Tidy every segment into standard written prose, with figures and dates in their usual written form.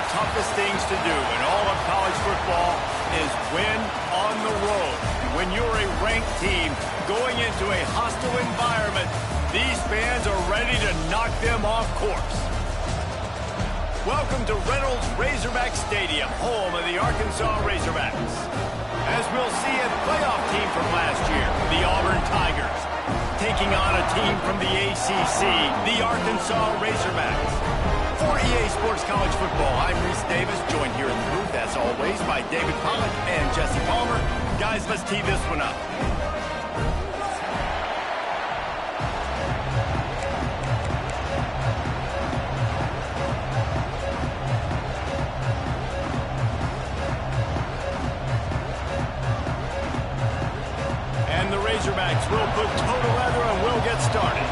toughest things to do in all of college football is win on the road. When you're a ranked team going into a hostile environment, these fans are ready to knock them off course. Welcome to Reynolds Razorback Stadium, home of the Arkansas Razorbacks. As we'll see a playoff team from last year, the Auburn Tigers, taking on a team from the ACC, the Arkansas Razorbacks. For EA Sports College Football, I'm Reese Davis, joined here in the booth, as always, by David Pollack and Jesse Palmer. Guys, let's tee this one up. And the Razorbacks will put total leather and we'll get started.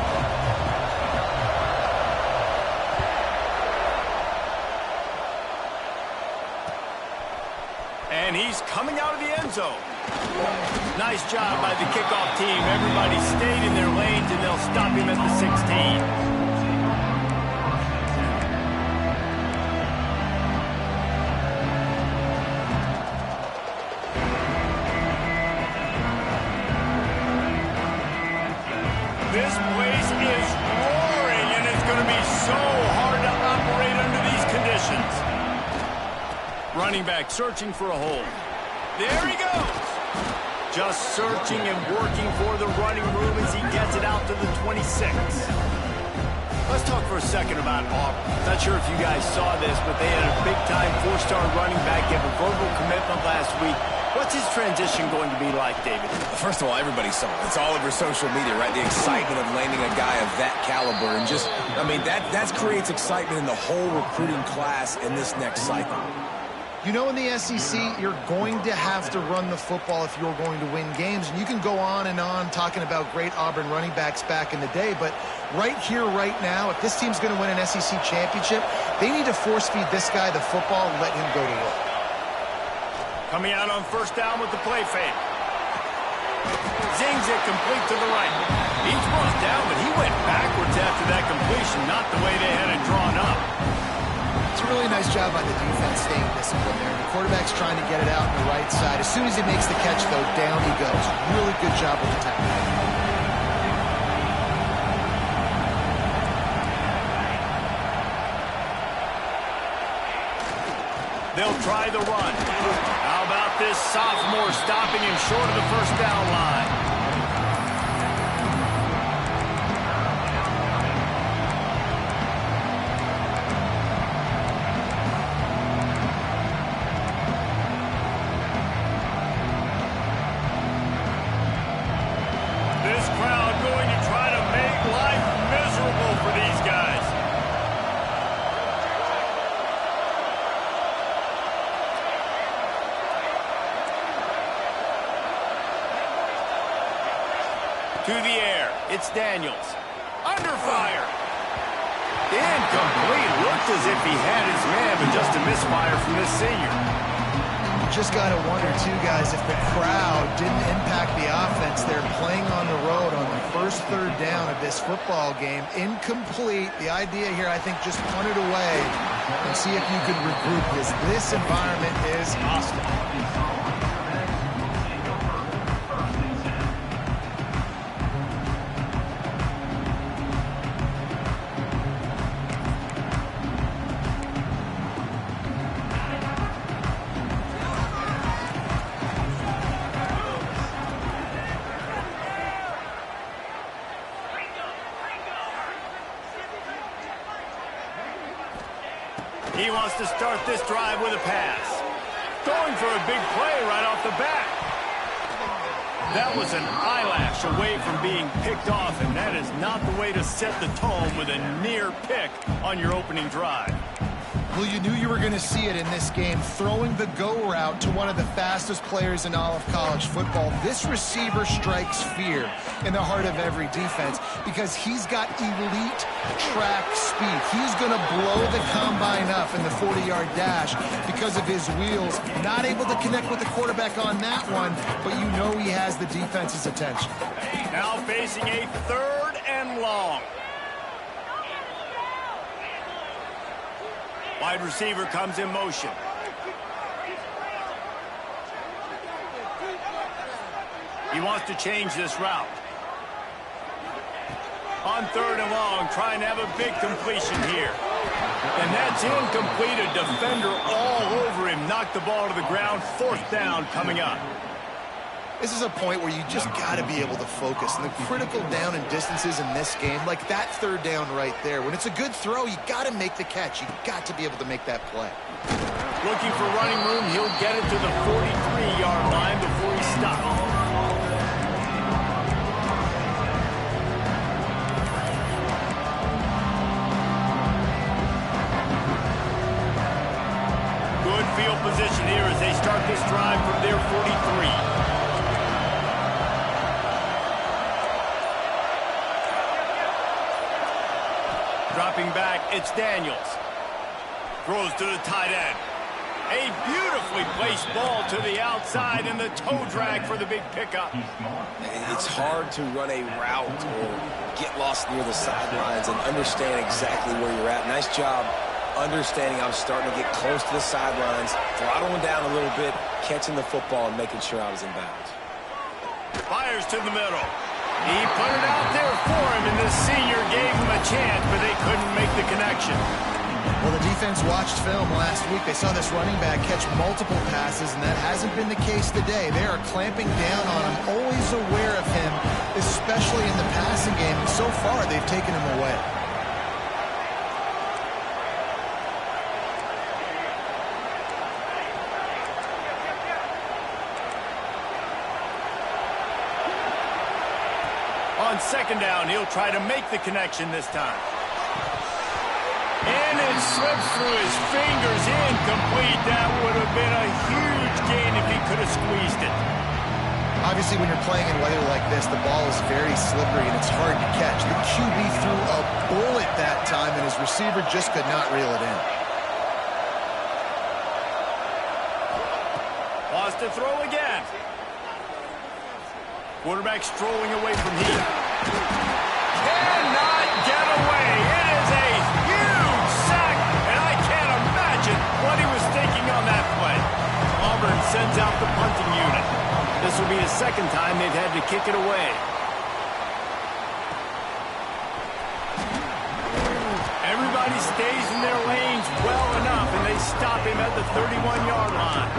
And he's coming out of the end zone. Nice job by the kickoff team. Everybody stayed in their lanes, and they'll stop him at the 16. This place is roaring, and it's going to be so hard to operate under these conditions. Running back searching for a hole. There he goes. Just searching and working for the running room as he gets it out to the 26. Let's talk for a second about Auburn. Not sure if you guys saw this, but they had a big-time four-star running back give a verbal commitment last week. What's his transition going to be like, David? First of all, everybody saw it. It's all over social media, right? The excitement of landing a guy of that caliber. And just, I mean, that creates excitement in the whole recruiting class in this next cycle. You know, in the SEC, you're going to have to run the football if you're going to win games. And you can go on and on talking about great Auburn running backs back in the day. But right here, right now, if this team's going to win an SEC championship, they need to force-feed this guy the football and let him go to work. Coming out on first down with the play fake. Zings it complete to the right. He's brought down, but he went backwards after that completion, not the way they had it drawn up. It's a really nice job by the defense staying disciplined there. The quarterback's trying to get it out on the right side. As soon as he makes the catch, though, down he goes. Really good job with the tackle. They'll try the run. How about this sophomore stopping him short of the first down line? This crowd going to try to make life miserable for these guys. To the air, it's Daniels. Under fire. Incomplete. Looked as if he had his man, but just a misfire from this senior. You just got to wonder, too, guys, if the crowd didn't impact the offense. They're playing on the road on the first third down of this football game. Incomplete. The idea here, I think, just punt it away and see if you could regroup, because this environment is hostile. He wants to start this drive with a pass. Going for a big play right off the bat. That was an eyelash away from being picked off, and that is not the way to set the tone with a near pick on your opening drive. Well, you knew you were going to see it in this game, throwing the go route to one of the fastest players in all of college football. This receiver strikes fear in the heart of every defense because he's got elite track speed. He's going to blow the combine up in the 40-yard dash because of his wheels. Not able to connect with the quarterback on that one, but you know he has the defense's attention. Now facing a 3rd and long. Wide receiver comes in motion. He wants to change this route. On 3rd and long, trying to have a big completion here. And that's incomplete. A defender all over him. Knocked the ball to the ground. 4th down coming up. This is a point where you just got to be able to focus. And the critical down and distances in this game, like that 3rd down right there, when it's a good throw, you got to make the catch. You got to be able to make that play. Looking for running room. He'll get it to the 43-yard line before he stops. Good field position here as they start this drive from their 43. Dropping back, it's Daniels. Throws to the tight end. A beautifully placed ball to the outside and the toe drag for the big pickup. It's hard to run a route or get lost near the sidelines and understand exactly where you're at. Nice job understanding I was starting to get close to the sidelines, throttling down a little bit, catching the football and making sure I was in bounds. Fires to the middle. He put it out there for him, and the senior gave him a chance, but they couldn't make the connection. Well, the defense watched film last week. They saw this running back catch multiple passes, and that hasn't been the case today. They are clamping down on him, always aware of him, especially in the passing game. And so far, they've taken him away. On 2nd down, he'll try to make the connection this time. And it slips through his fingers, incomplete. That would have been a huge gain if he could have squeezed it. Obviously, when you're playing in weather like this, the ball is very slippery and it's hard to catch. The QB threw a bullet that time, and his receiver just could not reel it in. Wants to throw again. Quarterback strolling away from here. Cannot get away. It is a huge sack, and I can't imagine what he was thinking on that play. Auburn sends out the punting unit. This will be the 2nd time they've had to kick it away. Everybody stays in their lanes well enough, and they stop him at the 31-yard line.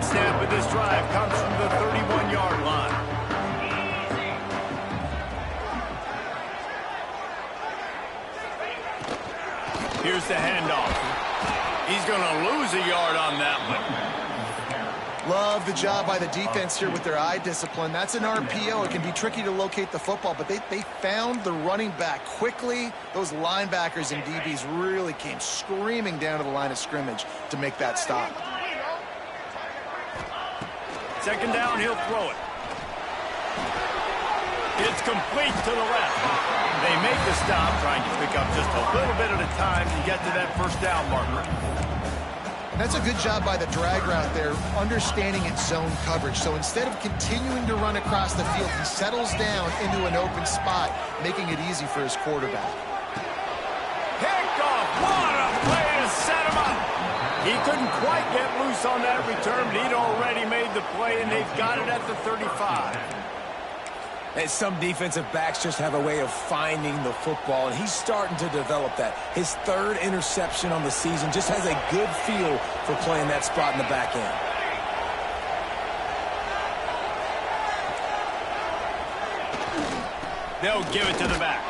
Snap of this drive comes from the 31-yard line. Here's the handoff. He's going to lose a yard on that one. Love the job by the defense here with their eye discipline. That's an RPO. It can be tricky to locate the football, but they found the running back quickly. Those linebackers and DBs really came screaming down to the line of scrimmage to make that stop. 2nd down, he'll throw it. It's complete to the left. They make the stop, trying to pick up just a little bit at a time to get to that 1st down marker. That's a good job by the drag route there, understanding its zone coverage. So instead of continuing to run across the field, he settles down into an open spot, making it easy for his quarterback. Picked off. What a play to set him up. He couldn't quite get loose on that return, but he'd already made the play, and they've got it at the 35. And some defensive backs just have a way of finding the football, and he's starting to develop that. His 3rd interception on the season, just has a good feel for playing that spot in the back end. They'll give it to the back.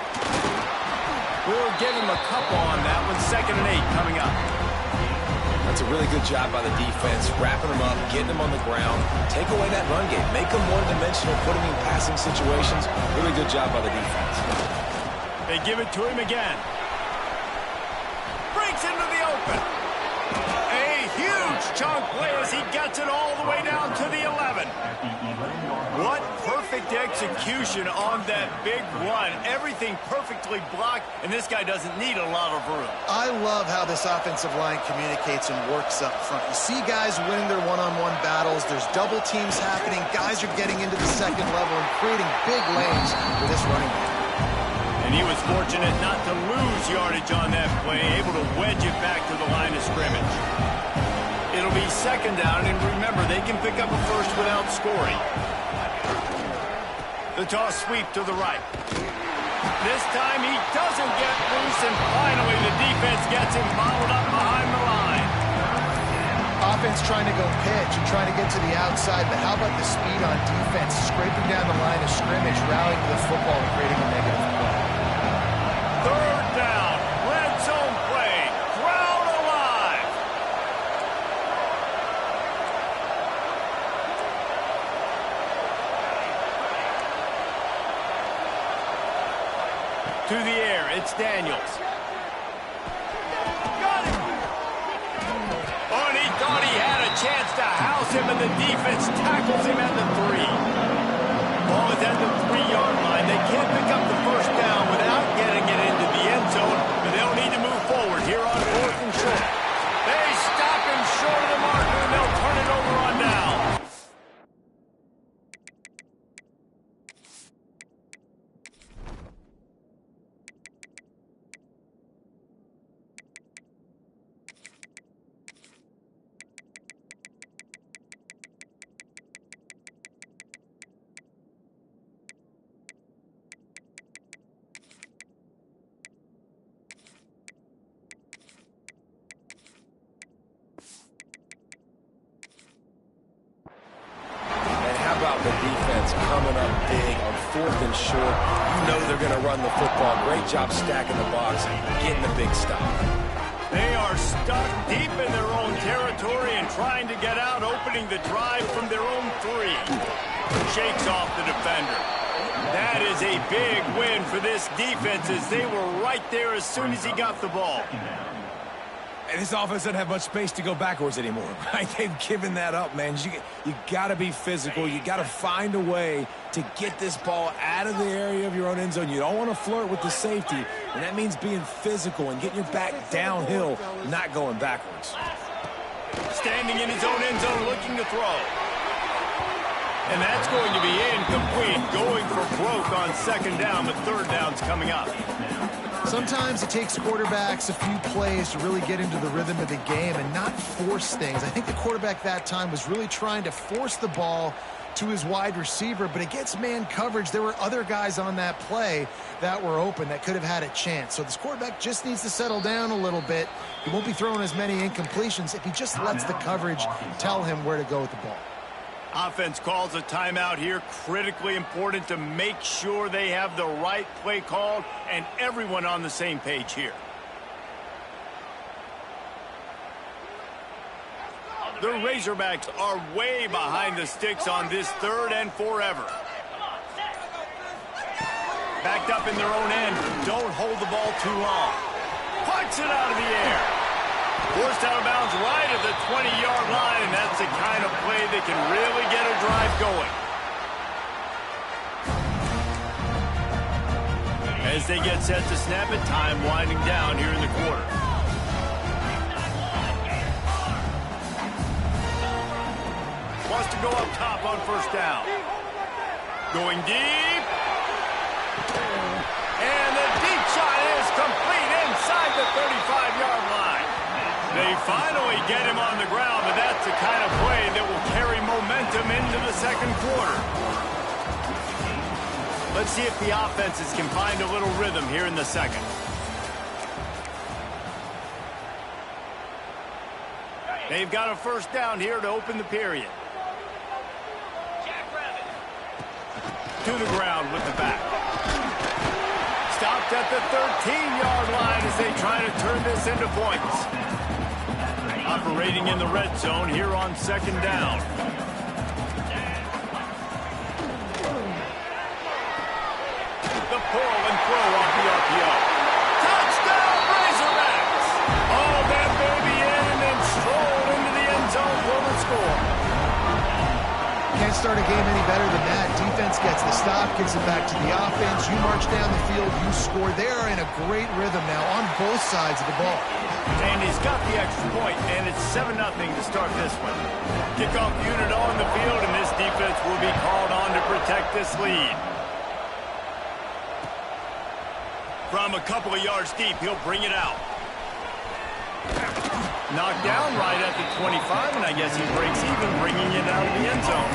We'll give him a couple on that one. 2nd and 8 coming up. That's a really good job by the defense, wrapping them up, getting them on the ground, take away that run game, make them one-dimensional, put them in passing situations. Really good job by the defense. They give it to him again. Breaks into the open. A huge chunk play as he gets it all the way down to the 11. What perfect perfect execution on that big run. Everything perfectly blocked, and this guy doesn't need a lot of room. I love how this offensive line communicates and works up front. You see guys winning their one-on-one battles. There's double teams happening. Guys are getting into the second level and creating big lanes for this running back. And he was fortunate not to lose yardage on that play, able to wedge it back to the line of scrimmage. It'll be second down, and remember, they can pick up a first without scoring. The toss sweep to the right. This time he doesn't get loose, and finally the defense gets him bottled up behind the line. Offense trying to go pitch and trying to get to the outside, but how about the speed on defense, scraping down the line of scrimmage, rallying to the football and creating a negative play. Third down, red zone play, crowd alive. To the air, it's Daniels. Got him. Oh, and he thought he had a chance to house him, and the defense tackles him at the 3. Ball is at the 3-yard line. They can't pick up the first down without getting it into the end zone, but they'll need to move forward here on 4th and short. They stop him short of the marker, and they'll turn it over on down. The defense coming up big on 4th and short. You know they're going to run the football. Great job stacking the box and getting the big stop. They are stuck deep in their own territory and trying to get out, opening the drive from their own 3. Shakes off the defender. That is a big win for this defense as they were right there as soon as he got the ball. And this offense doesn't have much space to go backwards anymore, right? They've given that up, man. You got to be physical. You got to find a way to get this ball out of the area of your own end zone. You don't want to flirt with the safety, and that means being physical and getting your back downhill, not going backwards. Standing in his own end zone, looking to throw. And that's going to be incomplete, going for broke on 2nd down, but 3rd down's coming up. Sometimes it takes quarterbacks a few plays to really get into the rhythm of the game and not force things. I think the quarterback that time was really trying to force the ball to his wide receiver, but against man coverage, there were other guys on that play that were open that could have had a chance. So this quarterback just needs to settle down a little bit. He won't be throwing as many incompletions if he just lets the coverage tell him where to go with the ball. Offense calls a timeout here. Critically important to make sure they have the right play called and everyone on the same page here. The Razorbacks are way behind the sticks on this 3rd and forever. Backed up in their own end. Don't hold the ball too long. Punts it out of the air. Forced out of bounds right at the 20-yard line, and that's the kind of play that can really get a drive going. As they get set to snap it, time winding down here in the quarter. Wants to go up top on 1st down. Going deep. And the deep shot is complete inside the 35-yard line. They finally get him on the ground, but that's the kind of play that will carry momentum into the 2nd quarter. Let's see if the offenses can find a little rhythm here in the 2nd. They've got a 1st down here to open the period. To the ground with the back. Stopped at the 13-yard line as they try to turn this into points. Operating in the red zone here on 2nd down. The pull and throw off the RPO. Touchdown, Razorbacks! Oh, that baby in and then strolled into the end zone for the score. Can't start a game any better than that. Defense gets the stop, gives it back to the offense. You march down the field, you score. They are in a great rhythm now on both sides of the ball. And he's got the extra point, and it's 7-0 to start this one. Kickoff unit on the field, and this defense will be called on to protect this lead. From a couple of yards deep, he'll bring it out. Knocked down right at the 25, and I guess he breaks even, bringing it out of the end zone.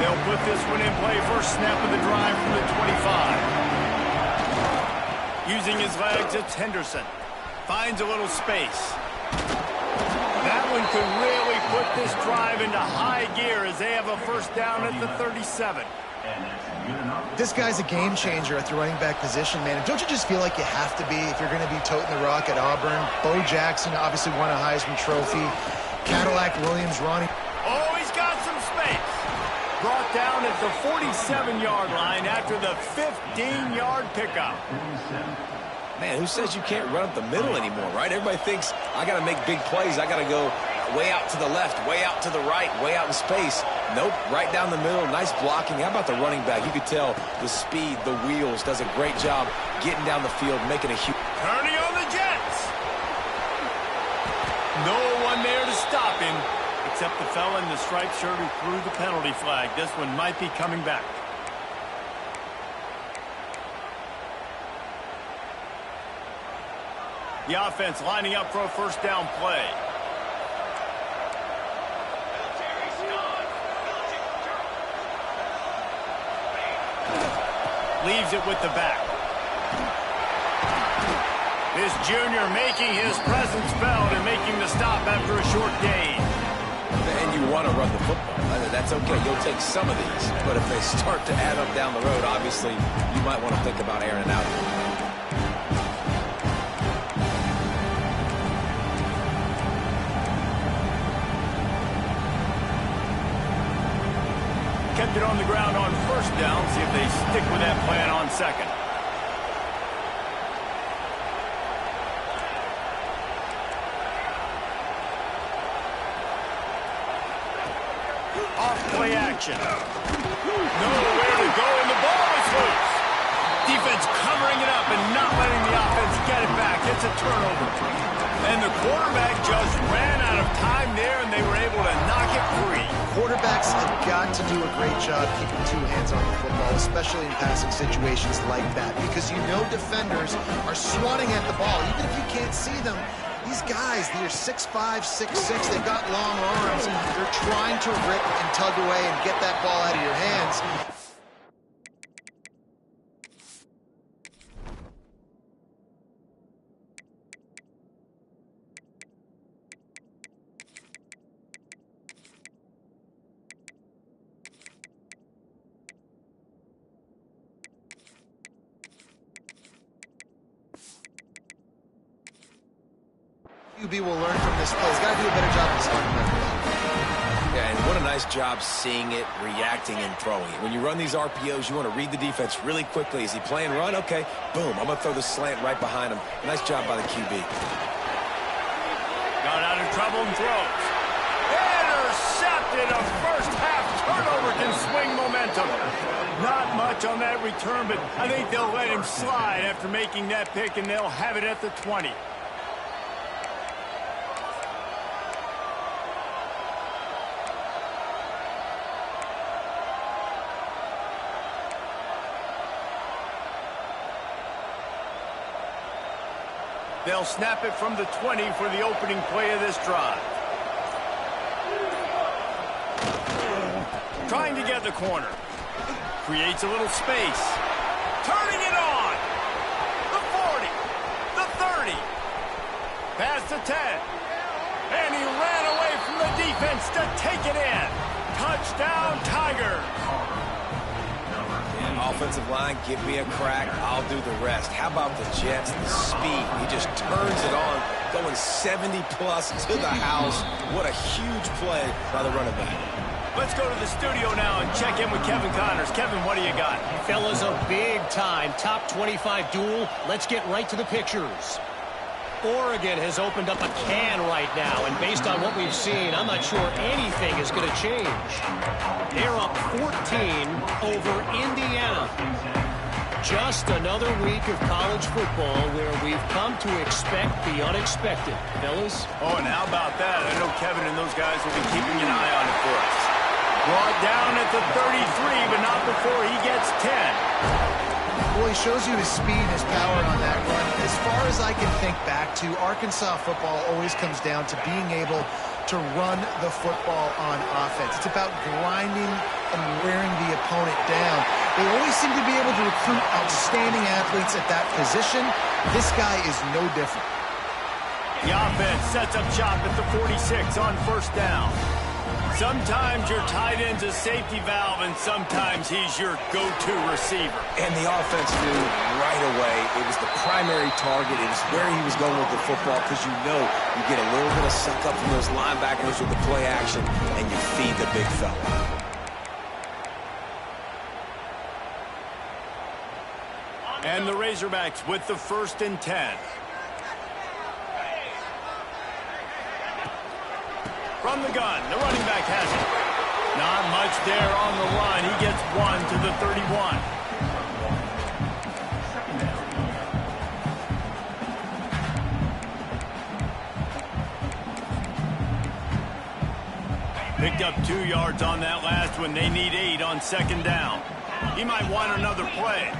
They'll put this one in play. First snap of the drive from the 25. Using his legs, it's Henderson. Finds a little space. That one could really put this drive into high gear as they have a first down at the 37. This guy's a game changer at the running back position, man. And don't you just feel like you have to be if you're going to be toting the rock at Auburn? Bo Jackson obviously won a Heisman Trophy. Cadillac Williams, Ronnie. Oh, he's got some space. Brought down at the 47-yard line after the 15-yard pickup. Man, who says you can't run up the middle anymore, right? Everybody thinks, I got to make big plays. I got to go way out to the left, way out to the right, way out in space. Nope, right down the middle. Nice blocking. How about the running back? You could tell the speed, the wheels, does a great job getting down the field, making a huge... Turning on the Jets. No one there to stop him, except the fella in the striped shirt who threw the penalty flag. This one might be coming back. The offense lining up for a first down play. Leaves it with the back. This junior making his presence felt and making the stop after a short gain. And you want to run the football. That's okay. You'll take some of these. But if they start to add up down the road, obviously, you might want to think about airing it out. Kept it on the ground on first down. See if they stick with that plan on second. Off play action. Nowhere to go, and the ball is loose. Defense covering it up and not letting the offense get it back. It's a turnover. And the quarterback just ran out of time there, and they were able to knock it free. Quarterbacks have got to do a great job keeping two hands on the football, especially in passing situations like that, because you know defenders are swatting at the ball. Even if you can't see them, these guys, they're 6'5", 6'6", they've got long arms. They're trying to rip and tug away and get that ball out of your hands. QB will learn from this play. He's got to do a better job of starting that ball. Yeah, and what a nice job seeing it, reacting, and throwing it. When you run these RPOs, you want to read the defense really quickly. Is he playing run? Okay, boom. I'm going to throw the slant right behind him. Nice job by the QB. Got out of trouble and throws. Intercepted. A first-half turnover can swing momentum. Not much on that return, but I think they'll let him slide after making that pick, and they'll have it at the 20. They'll snap it from the 20 for the opening play of this drive. Trying to get the corner. Creates a little space. Turning it on. The 40. The 30. Past the 10. And he ran away from the defense to take it in. Touchdown, Tigers. Offensive line, give me a crack, I'll do the rest. How about the Jets, the speed? He just turns it on, going 70-plus to the house. What a huge play by the running back. Let's go to the studio now and check in with Kevin Connors. Kevin, what do you got? Fellas, a big-time top 25 duel. Let's get right to the pictures. Oregon has opened up a can right now, and based on what we've seen, I'm not sure anything is going to change. They're up 14 over Indiana. Just another week of college football where we've come to expect the unexpected. Fellas? Oh, and how about that? I know Kevin and those guys will be keeping an eye on it for us. Brought down at the 33, but not before he gets 10. Well, he shows you his speed and his power on that run. As far as I can think back to, Arkansas football always comes down to being able to run the football on offense. It's about grinding and wearing the opponent down. They always seem to be able to recruit outstanding athletes at that position. This guy is no different. The offense sets up shop at the 46 on first down. Sometimes your tight end's a safety valve, and sometimes he's your go-to receiver. And the offense knew right away it was the primary target. It was where he was going with the football, because you know you get a little bit of suck up from those linebackers with the play action, and you feed the big fella. And the Razorbacks with the 1st and 10. From the gun, the running back has it. Not much there on the run. He gets 1 to the 31. Picked up 2 yards on that last one. They need 8 on 2nd down. He might want another play.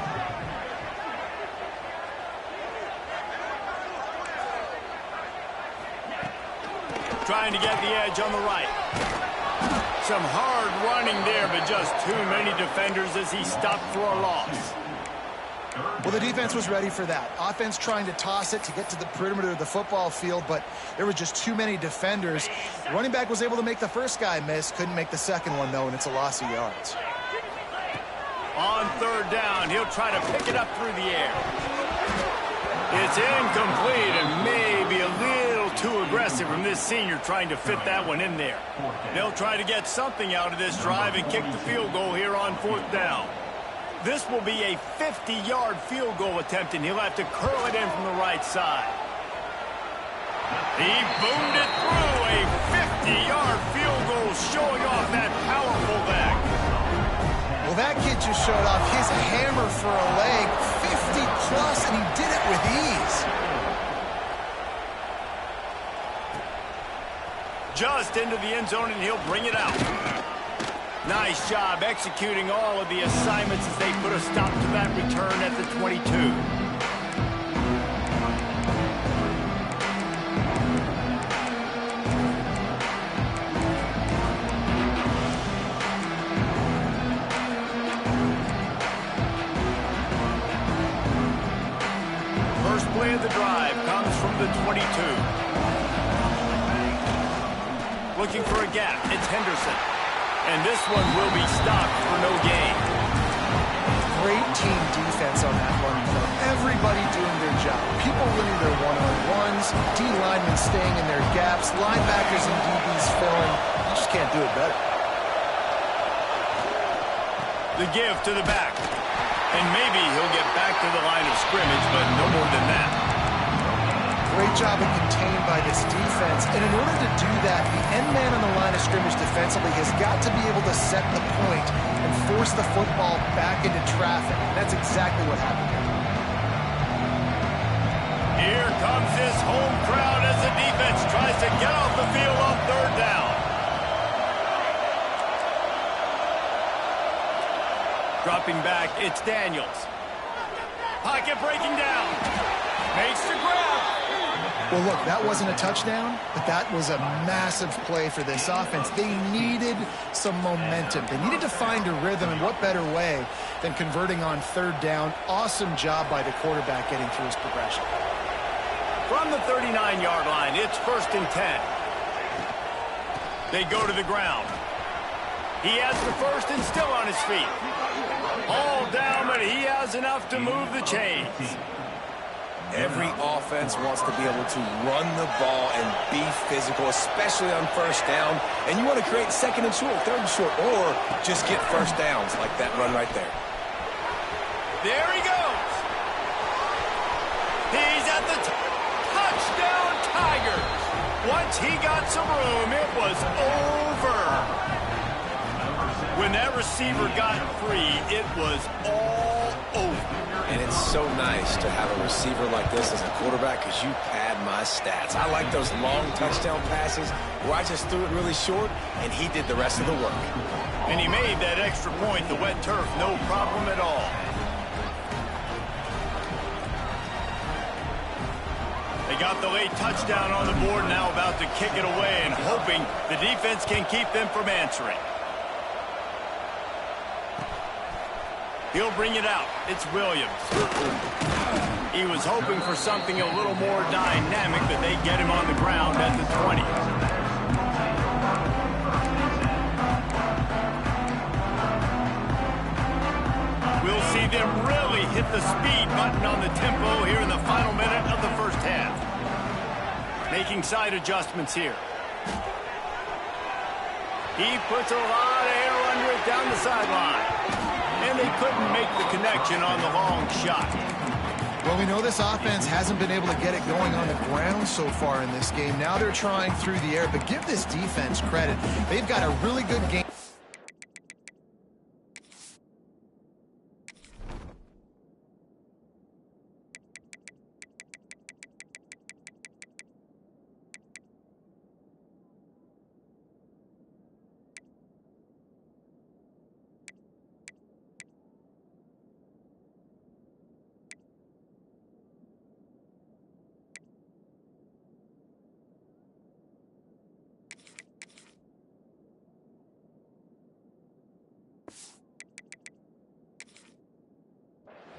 Trying to get the edge on the right. Some hard running there, but just too many defenders as he stopped for a loss. Well, the defense was ready for that. Offense trying to toss it to get to the perimeter of the football field, but there were just too many defenders. Running back was able to make the first guy miss, couldn't make the second one, though, and it's a loss of yards. On 3rd down, he'll try to pick it up through the air. It's incomplete and maybe a little too aggressive from this senior trying to fit that one in there. They'll try to get something out of this drive and kick the field goal here on 4th down. This will be a 50-yard field goal attempt, and he'll have to curl it in from the right side. He boomed it through. A 50-yard field goal showing off that powerful leg. Well, that kid just showed off his hammer for a leg, 50-plus, and he did it with ease. Just into the end zone, and he'll bring it out. Nice job executing all of the assignments as they put a stop to that return at the 22. First play of the drive comes from the 22. Looking for a gap, it's Henderson. And this one will be stopped for no gain. Great team defense on that one. Everybody doing their job. People winning their one-on-ones, D-linemen staying in their gaps, linebackers and DBs filling. You just can't do it better. The give to the back. And maybe he'll get back to the line of scrimmage, but no more than that. Great job of contained by this defense. And in order to do that, the end man on the line of scrimmage defensively has got to be able to set the point and force the football back into traffic. And that's exactly what happened here. Here comes this home crowd as the defense tries to get off the field on 3rd down. Dropping back, it's Daniels. Pocket breaking down. Makes the grab. Well, look, that wasn't a touchdown, but that was a massive play for this offense. They needed some momentum. They needed to find a rhythm, and what better way than converting on 3rd down. Awesome job by the quarterback getting through his progression. From the 39-yard line, it's 1st and 10. They go to the ground. He has the first and still on his feet. All down, but he has enough to move the chains. Every offense wants to be able to run the ball and be physical, especially on first down. And you want to create second and short, third and short, or just get first downs like that run right there. There he goes. He's at the touchdown Tigers. Once he got some room, it was over. When that receiver got free, it was all over. And it's so nice to have a receiver like this as a quarterback because you pad my stats. I like those long touchdown passes where I just threw it really short and he did the rest of the work. And he made that extra point, the wet turf, no problem at all. They got the late touchdown on the board, now about to kick it away and hoping the defense can keep them from answering. He'll bring it out. It's Williams. He was hoping for something a little more dynamic, but they get him on the ground at the 20. We'll see them really hit the speed button on the tempo here in the final minute of the first half. Making side adjustments here. He puts a lot of air under it down the sideline. And they couldn't make the connection on the long shot. Well, we know this offense hasn't been able to get it going on the ground so far in this game. Now they're trying through the air, but give this defense credit. They've got a really good game.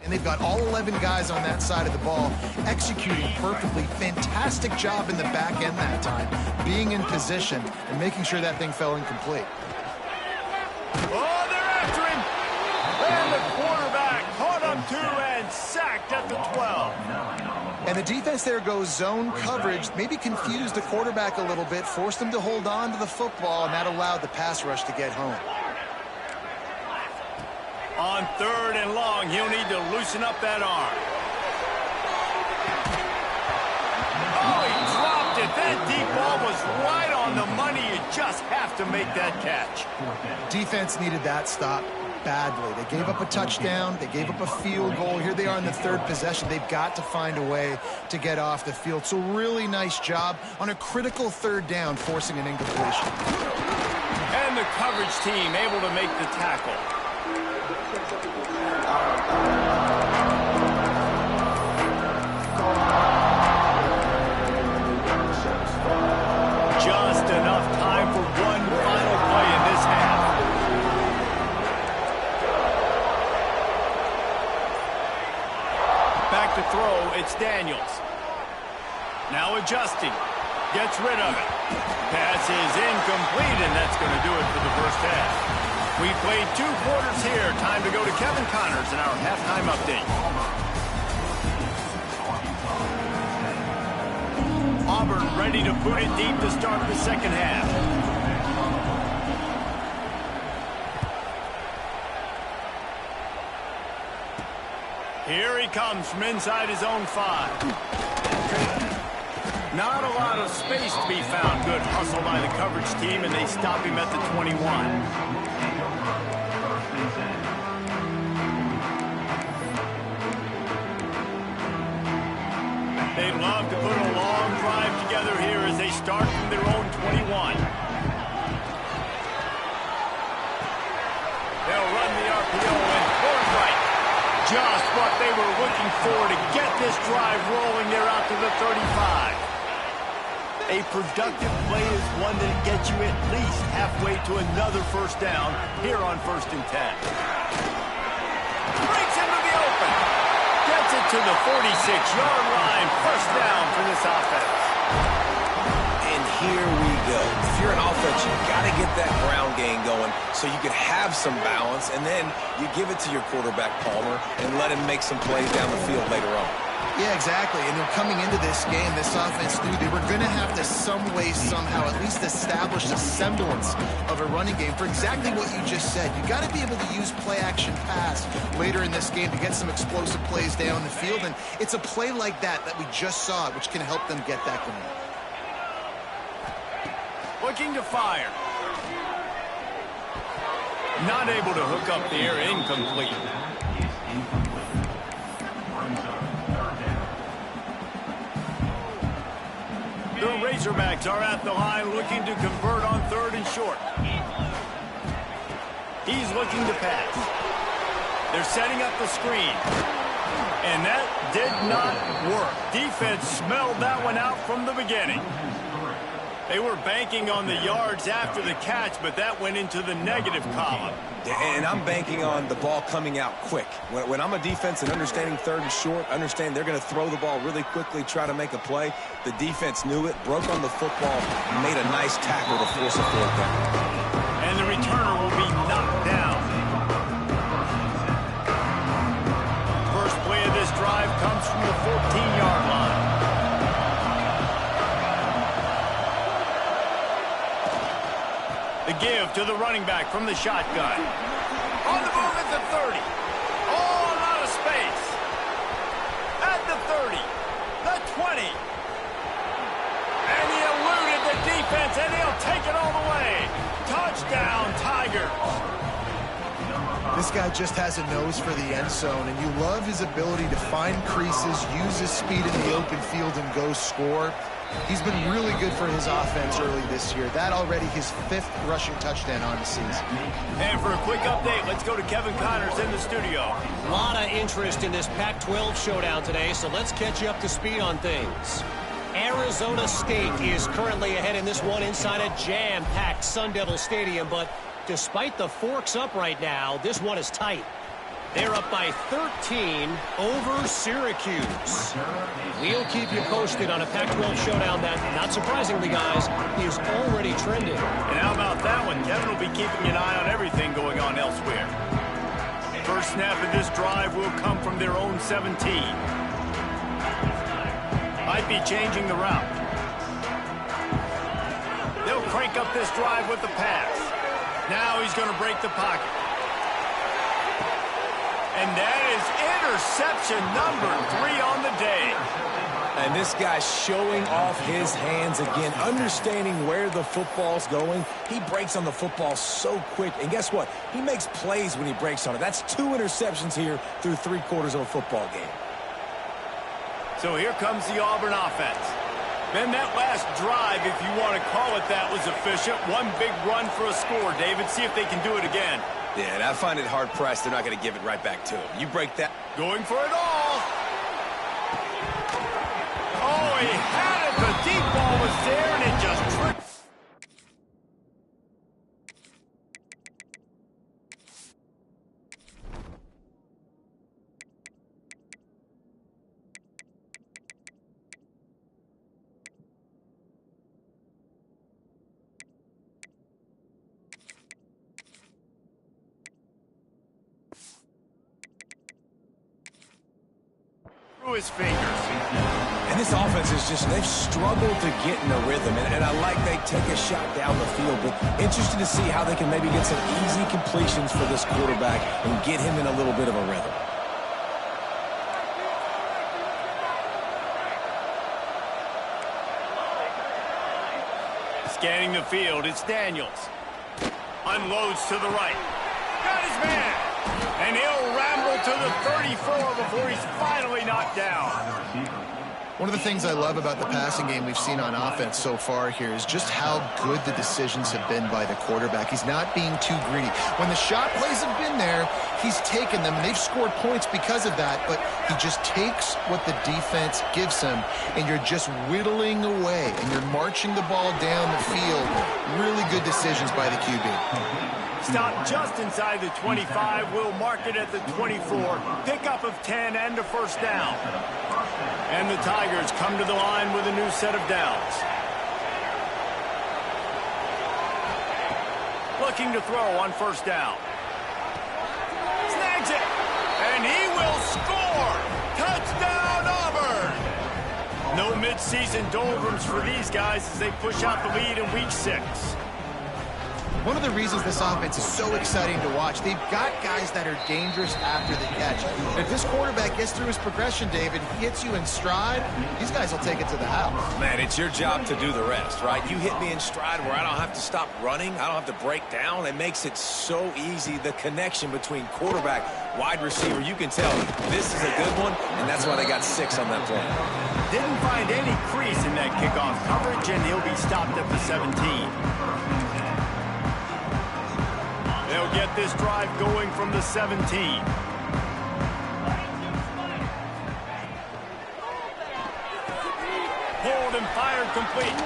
And they've got all 11 guys on that side of the ball executing perfectly. Fantastic job in the back end that time, being in position and making sure that thing fell incomplete. Oh, they're after him. And the quarterback caught up to and sacked at the 12. And the defense there goes zone coverage, maybe confused the quarterback a little bit, forced him to hold on to the football, and that allowed the pass rush to get home. On third and long, he'll need to loosen up that arm. Oh, he dropped it. That deep ball was right on the money. You just have to make that catch. Defense needed that stop badly. They gave up a touchdown. They gave up a field goal. Here they are in the third possession. They've got to find a way to get off the field. So really nice job on a critical third down, forcing an incompletion. And the coverage team able to make the tackle. Just enough time for one final play in this half. Back to throw, it's Daniels. Now adjusting. Gets rid of it. Pass is incomplete, and that's going to do it for the first half. We played 2 quarters here. Time to go to Kevin Connors in our halftime update. Auburn ready to boot it deep to start the second half. Here he comes from inside his own 5. Not a lot of space to be found. Good hustle by the coverage team, and they stop him at the 21. They'd love to put a long drive together here as they start from their own 21. They'll run the RPO and forward right. Just what they were looking for to get this drive rolling. They're out to the 35. A productive play is one that gets you at least halfway to another first down here on 1st and 10. Breaks into the open. Gets it to the 46-yard line. First down for this offense. And here we go. If you're an offense, you've got to get that ground game going so you can have some balance, and then you give it to your quarterback, Palmer, and let him make some plays down the field later on. Yeah, exactly. And then coming into this game, this offense knew they were going to have to some way, somehow, at least establish a semblance of a running game for exactly what you just said. You got to be able to use play-action pass later in this game to get some explosive plays down the field. And it's a play like that we just saw, which can help them get that going. Looking to fire. Not able to hook up the air, incomplete. The Razorbacks are at the line looking to convert on 3rd and short. He's looking to pass. They're setting up the screen. And that did not work. Defense smelled that one out from the beginning. They were banking on the yards after the catch, but that went into the negative column. And I'm banking on the ball coming out quick. When I'm a defense and understanding 3rd and short, understand they're going to throw the ball really quickly, try to make a play. The defense knew it, broke on the football, made a nice tackle to force a 4th down. And the returner will be knocked down. First play of this drive comes from the 14-yard line. The give to the running back from the shotgun. On the move at the 30. Oh, a lot of space. At the 30. The 20. And he eluded the defense, and he'll take it all the way. Touchdown, Tigers. This guy just has a nose for the end zone, and you love his ability to find creases, use his speed in the open field, and go score. He's been really good for his offense early this year. That already his 5th rushing touchdown on the season. And for a quick update, let's go to Kevin Connors in the studio. A lot of interest in this Pac-12 showdown today, so let's catch you up to speed on things. Arizona State is currently ahead in this one inside a jam-packed Sun Devil Stadium, but despite the forks up right now, this one is tight. They're up by 13 over Syracuse. We'll keep you posted on a Pac-12 showdown that, not surprisingly, guys, is already trending. And how about that one? Kevin will be keeping an eye on everything going on elsewhere. First snap of this drive will come from their own 17. Might be changing the route. They'll crank up this drive with the pass. Now he's going to break the pocket. And that is interception number 3 on the day. And this guy's showing off his hands again, understanding where the football's going. He breaks on the football so quick. And guess what? He makes plays when he breaks on it. That's 2 interceptions here through 3/4 of a football game. So here comes the Auburn offense. Then that last drive, if you want to call it that, was efficient. One big run for a score, David. See if they can do it again. Yeah, and I find it hard-pressed. They're not going to give it right back to him. You break that. Going for it all. Oh, he had it. The deep ball was there, and it just tripped. His fingers. And this offense is just, they've struggled to get in a rhythm. And I like they take a shot down the field, but interested to see how they can maybe get some easy completions for this quarterback and get him in a little bit of a rhythm. Scanning the field, it's Daniels. Unloads to the right. Got his man. And he'll ramble to the 34 before he's finally knocked down. One of the things I love about the passing game we've seen on offense so far here is just how good the decisions have been by the quarterback. He's not being too greedy. When the shot plays have been there, he's taken them, and they've scored points because of that, but he just takes what the defense gives him, and you're just whittling away, and you're marching the ball down the field. Really good decisions by the QB. Stop just inside the 25. We'll mark it at the 24. Pickup of 10 and a first down. And the Tigers come to the line with a new set of downs. Looking to throw on first down. Snags it. And he will score. Touchdown, Auburn. No midseason doldrums for these guys as they push out the lead in week 6. One of the reasons this offense is so exciting to watch, they've got guys that are dangerous after the catch. And if this quarterback gets through his progression, David, hits you in stride, these guys will take it to the house. Man, it's your job to do the rest, right? You hit me in stride where I don't have to stop running. I don't have to break down. It makes it so easy, the connection between quarterback, wide receiver. You can tell this is a good one, and that's why they got 6 on that play. Didn't find any crease in that kickoff coverage, and he'll be stopped at the 17. They'll get this drive going from the 17. Pulled and fired complete.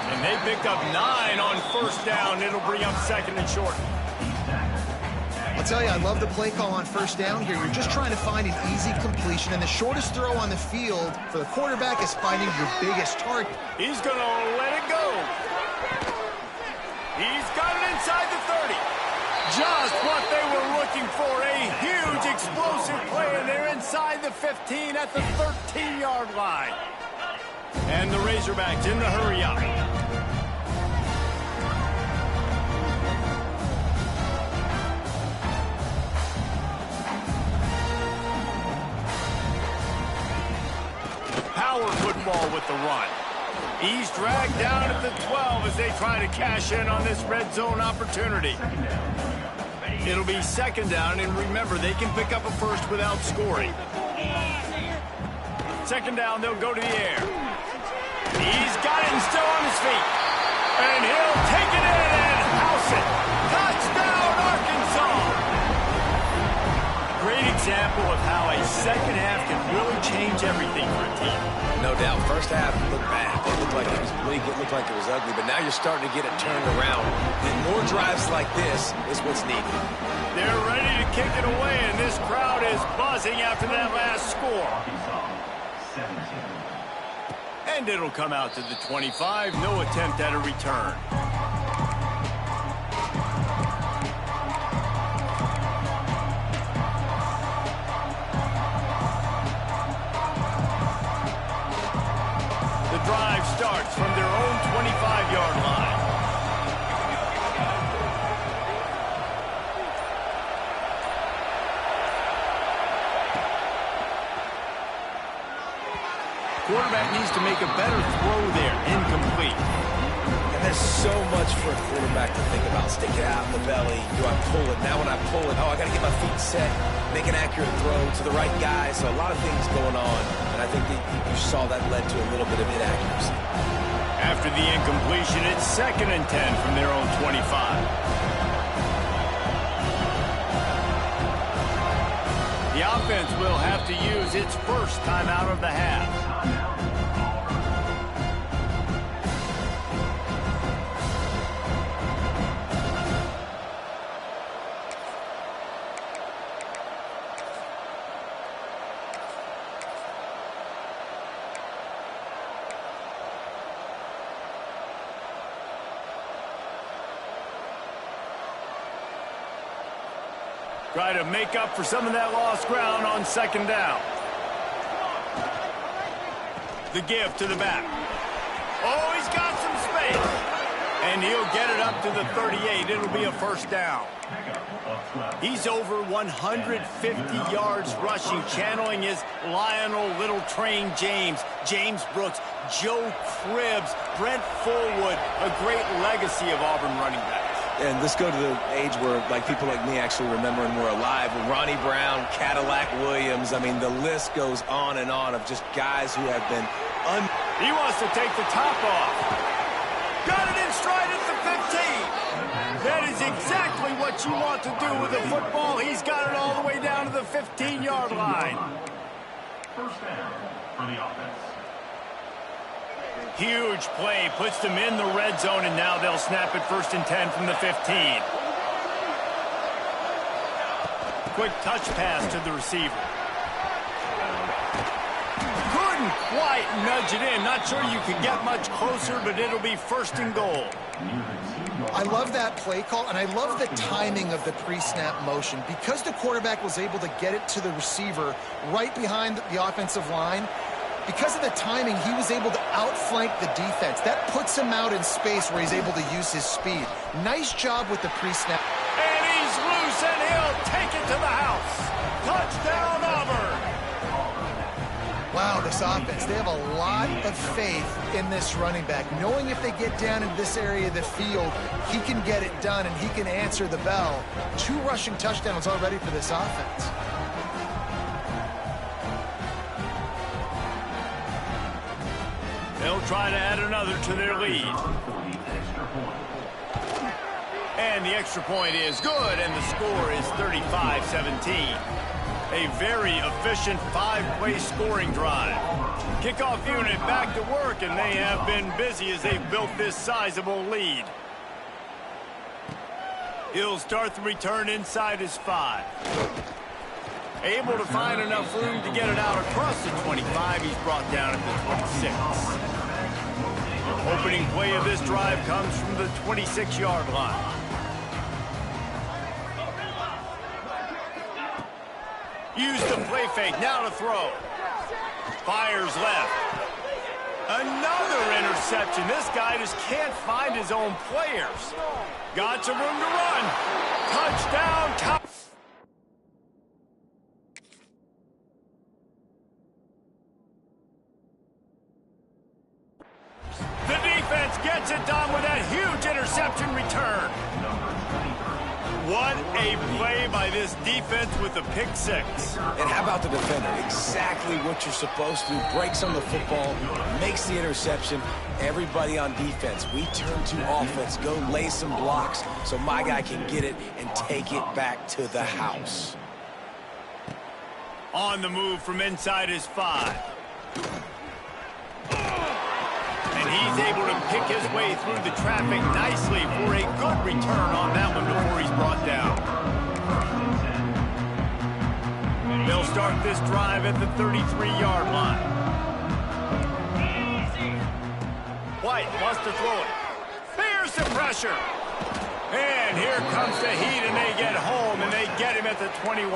And they picked up 9 on first down. It'll bring up 2nd and short. I'll tell you, I love the play call on first down here. You're just trying to find an easy completion, and the shortest throw on the field for the quarterback is finding your biggest target. He's going to let it go. He's got it inside the 30. Just what they were looking for. A huge explosive play, and they're inside the 15 at the 13-yard line. And the Razorbacks in the hurry up. Power football with the run. He's dragged down at the 12 as they try to cash in on this red zone opportunity. It'll be 2nd down, and remember, they can pick up a first without scoring. 2nd down, they'll go to the air. He's got it and still on his feet. And he'll take it in and house it. Touchdown, Arkansas! Great example of how a second half can really change everything for a team. No doubt. First half looked bad. It looked like it was bleak. It looked like it was ugly. But now you're starting to get it turned around. And more drives like this is what's needed. They're ready to kick it away, and this crowd is buzzing after that last score. And it'll come out to the 25. No attempt at a return. Drive starts from their own 25-yard line. Quarterback needs to make a better throw there. Incomplete. And there's so much for a quarterback to think about. Stick it out in the belly. Do I pull it? Now when I pull it, I got to get my feet set. Make an accurate throw to the right guy. So a lot of things going on. And I think that you saw that led to a little bit of inaccuracy. After the incompletion, it's 2nd and 10 from their own 25. The offense will have to use its first timeout of the half. Try to make up for some of that lost ground on 2nd down. The give to the back. Oh, he's got some space. And he'll get it up to the 38. It'll be a first down. He's over 150 yards rushing, channeling his Lionel Little Train James, James Brooks, Joe Cribbs, Brent Fullwood, a great legacy of Auburn running backs. And let's go to the age where people like me actually remember and were alive. With Ronnie Brown, Cadillac Williams. I mean, the list goes on and on of just guys who have been He wants to take the top off. Got it in stride at the 15. That is exactly what you want to do with the football. He's got it all the way down to the 15-yard line. First down for the offense. Huge play, puts them in the red zone, and now they'll snap it 1st and 10 from the 15. Quick touch pass to the receiver. Couldn't quite nudge it in. Not sure you could get much closer, but it'll be 1st and goal. I love that play call, and I love the timing of the pre-snap motion. Because the quarterback was able to get it to the receiver right behind the offensive line, Because of the timing, he was able to outflank the defense. That puts him out in space where he's able to use his speed. Nice job with the pre-snap. And he's loose, and he'll take it to the house. Touchdown, Auburn. Wow, this offense, they have a lot of faith in this running back, knowing if they get down into this area of the field, he can get it done and he can answer the bell. 2 rushing touchdowns already for this offense. They'll try to add another to their lead. And the extra point is good, and the score is 35-17. A very efficient 5-play scoring drive. Kickoff unit back to work, and they have been busy as they've built this sizable lead. He'll start the return inside his 5. Able to find enough room to get it out across the 25. He's brought down at the 26. Opening play of this drive comes from the 26-yard line. Use the play fake, now to throw. Fires left. Another interception. This guy just can't find his own players. Got some room to run. Touchdown. The defense gets it done with that huge interception return. What a play by this defense with the pick 6. And how about the defender? Exactly what you're supposed to do. Breaks on the football, makes the interception. Everybody on defense, we turn to offense. Go lay some blocks so my guy can get it and take it back to the house. On the move from inside his 5. And he's able to pick his way through the traffic nicely for a good return on that one before he's brought down. They'll start this drive at the 33-yard line. White wants to throw it. Here's the pressure. And here comes the heat, and they get home, and they get him at the 21.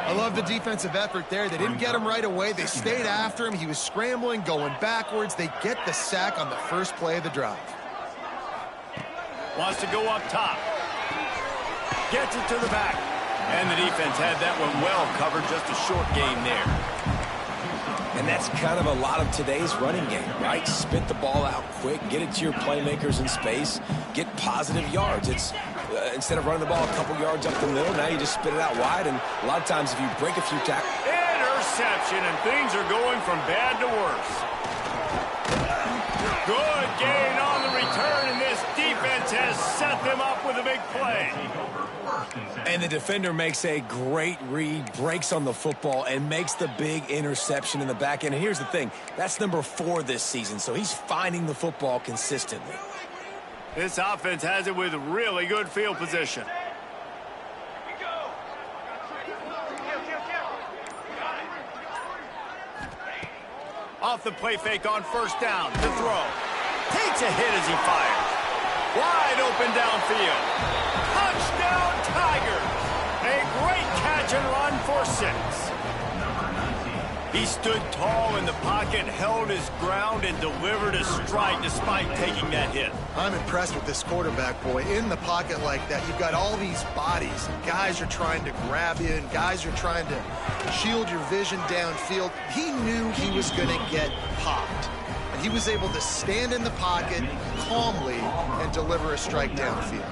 I love the defensive effort there. They didn't get him right away. They stayed after him. He was scrambling, going backwards. They get the sack on the first play of the drive. Wants to go up top. Gets it to the back. And the defense had that one well covered. Just a short gain there. And that's kind of a lot of today's running game, right? Spit the ball out quick, get it to your playmakers in space, get positive yards. It's instead of running the ball a couple yards up the middle, now you just spit it out wide. And a lot of times if you break a few tackles... Interception, and things are going from bad to worse. Good gain on the return, and this defense has set them up with a big play. And the defender makes a great read, breaks on the football, and makes the big interception in the back end. And here's the thing, that's number 4 this season, so he's finding the football consistently. This offense has it with really good field position. Off the play fake on first down, to throw. Takes a hit as he fires. Wide open downfield. Touchdown, Tigers! A great catch and run for 6. He stood tall in the pocket, held his ground, and delivered a strike despite taking that hit. I'm impressed with this quarterback, boy. In the pocket like that, you've got all these bodies. Guys are trying to grab you, and guys are trying to shield your vision downfield. He knew he was going to get popped. And he was able to stand in the pocket calmly and deliver a strike downfield.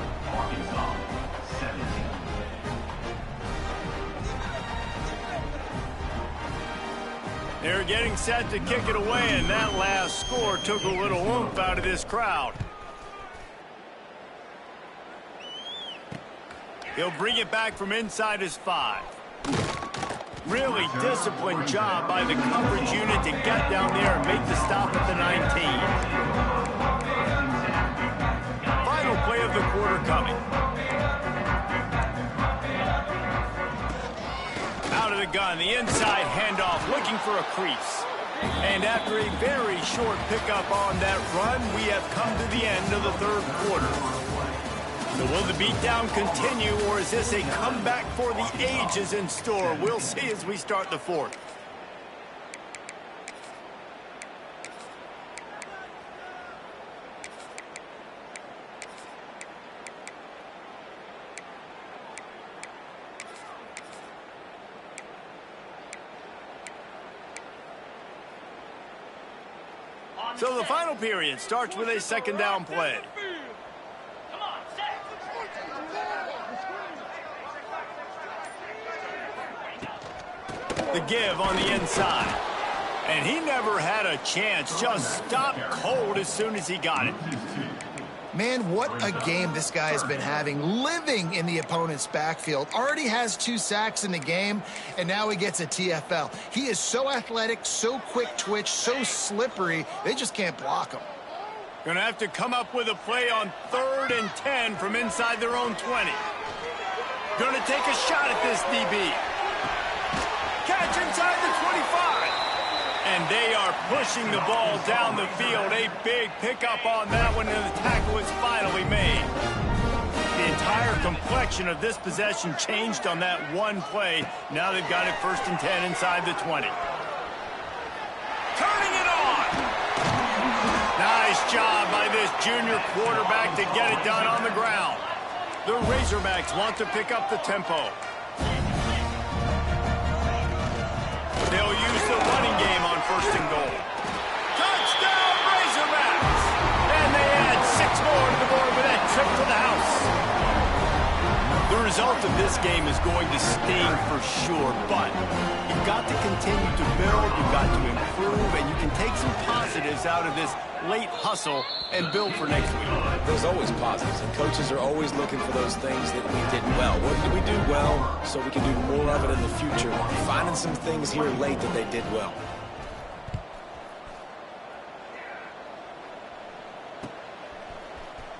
They're getting set to kick it away, and that last score took a little oomph out of this crowd. He'll bring it back from inside his 5. Really disciplined job by the coverage unit to get down there and make the stop at the 19. Final play of the quarter coming. Out of the gun, the inside handoff, looking for a crease. And after a very short pickup on that run, we have come to the end of the third quarter. So will the beatdown continue, or is this a comeback for the ages in store? We'll see as we start the fourth. So the final period starts with a second down play. The give on the inside. And he never had a chance. Just stopped cold as soon as he got it. Man, what a game this guy has been having, living in the opponent's backfield. Already has 2 sacks in the game, and now he gets a TFL. He is so athletic, so quick twitch, so slippery, they just can't block him. Gonna have to come up with a play on 3rd and 10 from inside their own 20. Gonna take a shot at this DB. Catch inside the 25. And they are pushing the ball down the field. A big pickup on that one, and the tackle is finally made. The entire complexion of this possession changed on that one play. Now they've got it 1st and 10 inside the 20. Turning it on! Nice job by this junior quarterback to get it done on the ground. The Razorbacks want to pick up the tempo. They'll use the running game on 1st and goal. Touchdown, Razorbacks! And they add 6 more to the board with that trip to the house. The result of this game is going to sting for sure, but you've got to continue to build, you've got to improve, and you can take some positives out of this late hustle and build for next week. There's always positives, and coaches are always looking for those things that we did well. What did we do well so we can do more of it in the future? Finding some things here late that they did well.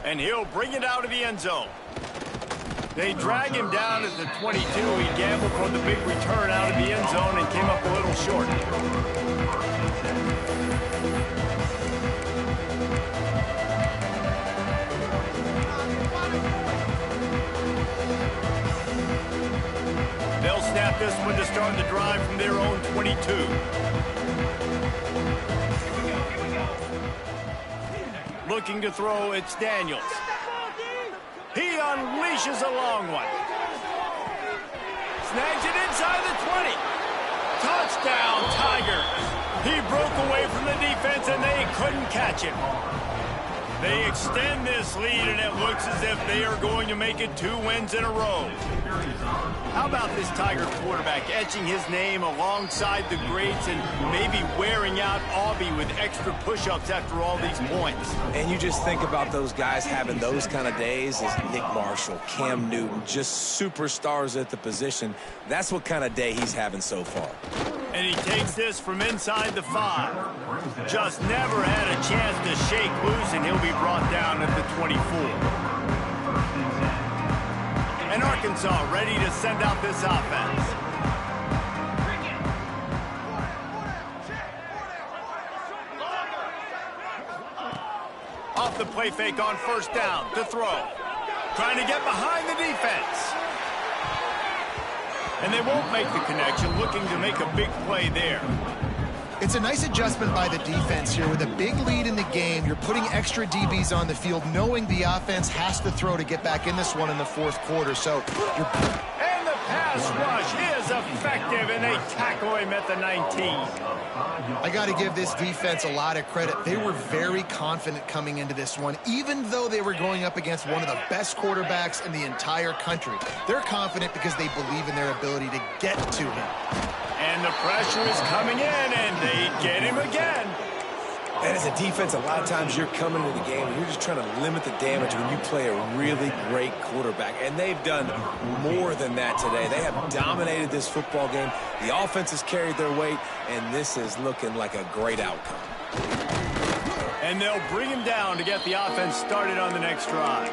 And he'll bring it out of the end zone. They drag him down at the 22. He gambled for the big return out of the end zone and came up a little short. They'll snap this one to start the drive from their own 22. Looking to throw, it's Daniels. He unleashes a long one. Snags it inside the 20. Touchdown, Tigers. He broke away from the defense, and they couldn't catch him. They extend this lead, and it looks as if they are going to make it 2 wins in a row. How about this Tiger quarterback etching his name alongside the greats and maybe wearing out Auburn with extra push-ups after all these points? And you just think about those guys having those kind of days as Nick Marshall, Cam Newton, just superstars at the position. That's what kind of day he's having so far. And he takes this from inside the 5. Just never had a chance to shake loose, and he'll be brought down at the 24. And Arkansas ready to send out this offense. Off the play fake on 1st down to throw. Trying to get behind the defense. And they won't make the connection, looking to make a big play there. It's a nice adjustment by the defense here. With a big lead in the game, you're putting extra DBs on the field, knowing the offense has to throw to get back in this one in the 4th quarter. So you're... And the pass rush is effective, and they tackle him at the 19. I got to give this defense a lot of credit. They were very confident coming into this one, even though they were going up against one of the best quarterbacks in the entire country. They're confident because they believe in their ability to get to him. And the pressure is coming in, and they get him again. And as a defense, a lot of times you're coming into the game and you're just trying to limit the damage when you play a really great quarterback. And they've done more than that today. They have dominated this football game. The offense has carried their weight, and this is looking like a great outcome. And they'll bring him down to get the offense started on the next drive.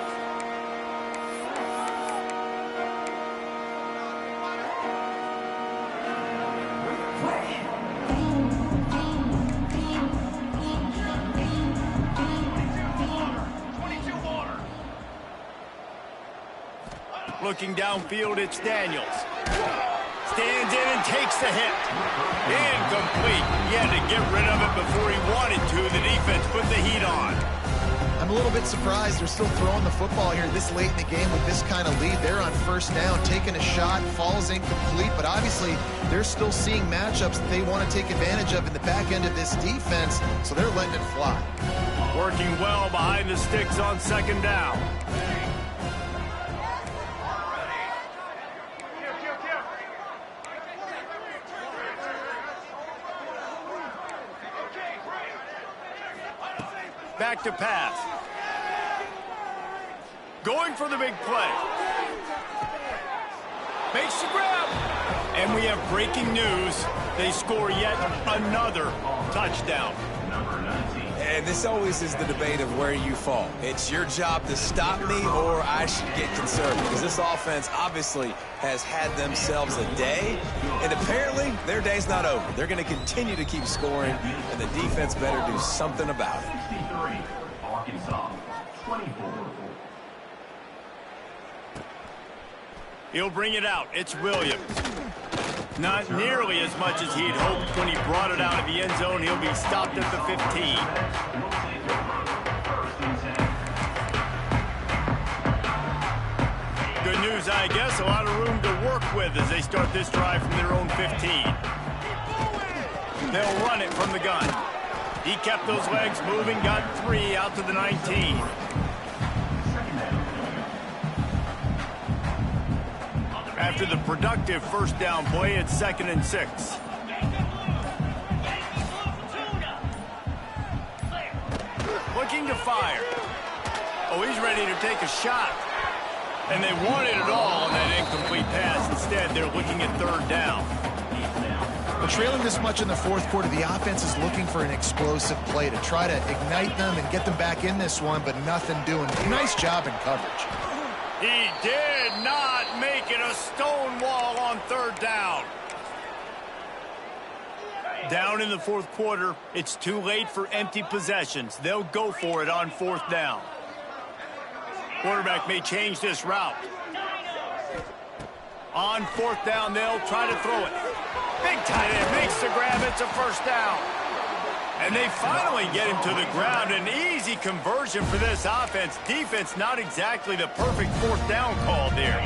Looking downfield, it's Daniels. Stands in and takes the hit. Incomplete. He had to get rid of it before he wanted to. The defense put the heat on. I'm little bit surprised they're still throwing the football here this late in the game with this kind of lead. They're on first down, taking a shot, falls incomplete, but obviously they're still seeing matchups that they want to take advantage of in the back end of this defense, so they're letting it fly. Working well behind the sticks on second down. Back to pass. Going for the big play. Makes the grab. And we have breaking news. They score yet another touchdown. And this always is the debate of where you fall. It's your job to stop me or I should get concerned, because this offense obviously has had themselves a day, and apparently their day's not over. They're going to continue to keep scoring, and the defense better do something about it. 63, Arkansas, 24. He'll bring it out. It's Williams. Not nearly as much as he'd hoped when he brought it out of the end zone. He'll be stopped at the 15. Good news, I guess. A lot of room to work with as they start this drive from their own 15. They'll run it from the gun. He kept those legs moving, got 3 out to the 19. After the productive first down play, it's 2nd and 6. Looking to fire. Oh, he's ready to take a shot. And they wanted it all on that incomplete pass. Instead, they're looking at 3rd down. Well, trailing this much in the fourth quarter, the offense is looking for an explosive play to try to ignite them and get them back in this one, but nothing doing. Nice job in coverage. He did not make it a stone wall on 3rd down. Down in the fourth quarter, it's too late for empty possessions. They'll go for it on 4th down. Quarterback may change this route. On 4th down, they'll try to throw it. Big tight end makes the grab. It's a first down. And they finally get him to the ground. An easy conversion for this offense. Defense not exactly the perfect 4th down call there.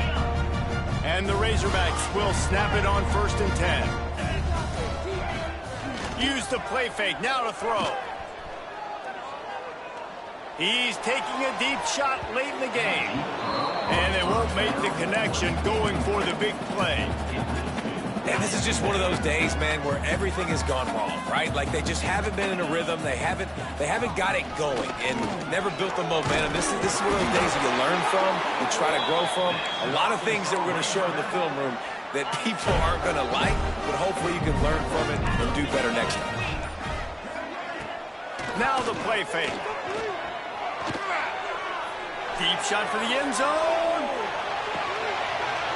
And the Razorbacks will snap it on 1st and 10. Use the play fake. Now to throw. He's taking a deep shot late in the game. And they won't make the connection going for the big play. And this is just one of those days, man, where everything has gone wrong, right? Like they just haven't been in a rhythm. They haven't got it going and never built the momentum. This is one of those days that you learn from and try to grow from. A lot of things that we're going to show in the film room that people aren't going to like, but hopefully you can learn from it and do better next time. Now the play fake. Deep shot for the end zone.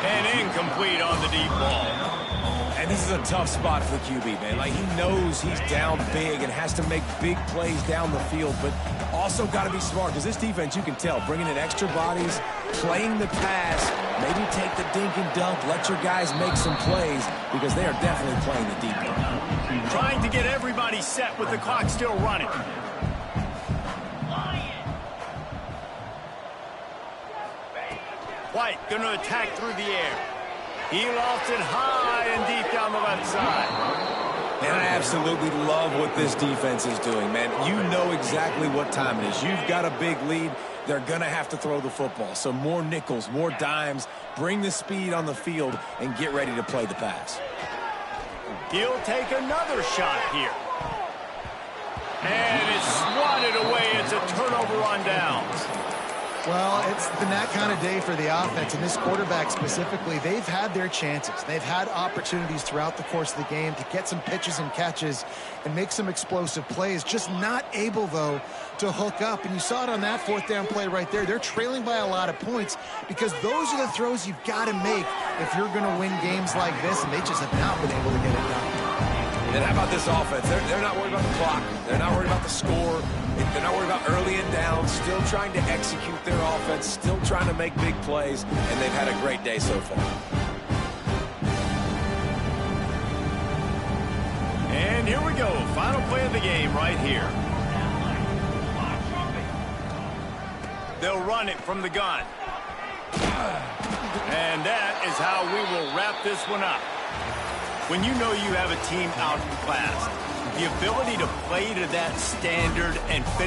And incomplete on the deep ball. And this is a tough spot for the QB, man. Like, he knows he's down big and has to make big plays down the field, but also got to be smart, because this defense, you can tell, bringing in extra bodies, playing the pass, maybe take the dink and dunk, let your guys make some plays, because they are definitely playing the deep ball. Trying to get everybody set with the clock still running. White going to attack through the air. He lofts it high and deep down the left side. And I absolutely love what this defense is doing, man. You know exactly what time it is. You've got a big lead. They're going to have to throw the football. So more nickels, more dimes, bring the speed on the field, and get ready to play the pass. He'll take another shot here. And it's swatted away. It's a turnover on downs. Well, it's been that kind of day for the offense, and this quarterback specifically, they've had their chances. They've had opportunities throughout the course of the game to get some pitches and catches and make some explosive plays, just not able, though, to hook up. And you saw it on that 4th down play right there. They're trailing by a lot of points because those are the throws you've got to make if you're going to win games like this, and they just have not been able to get it done. And how about this offense? They're not worried about the clock. They're not worried about the score. They're not worried about early and down. Still trying to execute their offense. Still trying to make big plays. And they've had a great day so far. And here we go. Final play of the game right here. They'll run it from the gun. And that is how we will wrap this one up. When you know you have a team outclassed, the ability to play to that standard and finish